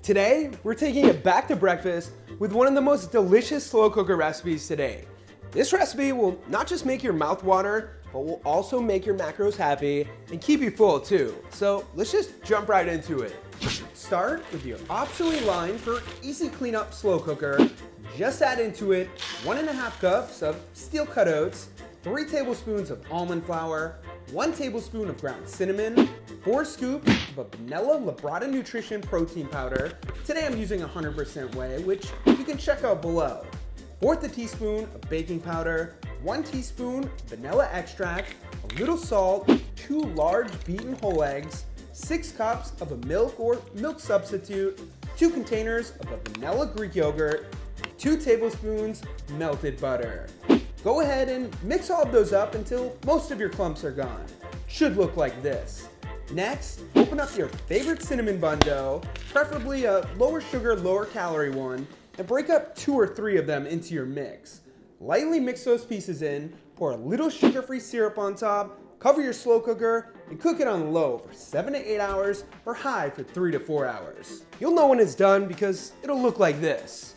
Today, we're taking it back to breakfast with one of the most delicious slow cooker recipes today. This recipe will not just make your mouth water, but will also make your macros happy and keep you full too. So let's just jump right into it. Start with your optionally lined for easy cleanup slow cooker. Just add into it 1.5 cups of steel cut oats, 3 tablespoons of almond flour, 1 tablespoon of ground cinnamon, 4 scoops of vanilla Labrada Nutrition protein powder. Today I'm using 100% whey, which you can check out below. 1/4 teaspoon of baking powder, 1 teaspoon vanilla extract, a little salt, 2 large beaten whole eggs, 6 cups of a milk or milk substitute, 2 containers of a vanilla Greek yogurt, 2 tablespoons melted butter. Go ahead and mix all of those up until most of your clumps are gone. Should look like this. Next, open up your favorite cinnamon bun dough, preferably a lower sugar, lower calorie one, and break up 2 or 3 of them into your mix. Lightly mix those pieces in, pour a little sugar-free syrup on top, cover your slow cooker, and cook it on low for 7 to 8 hours or high for 3 to 4 hours. You'll know when it's done because it'll look like this.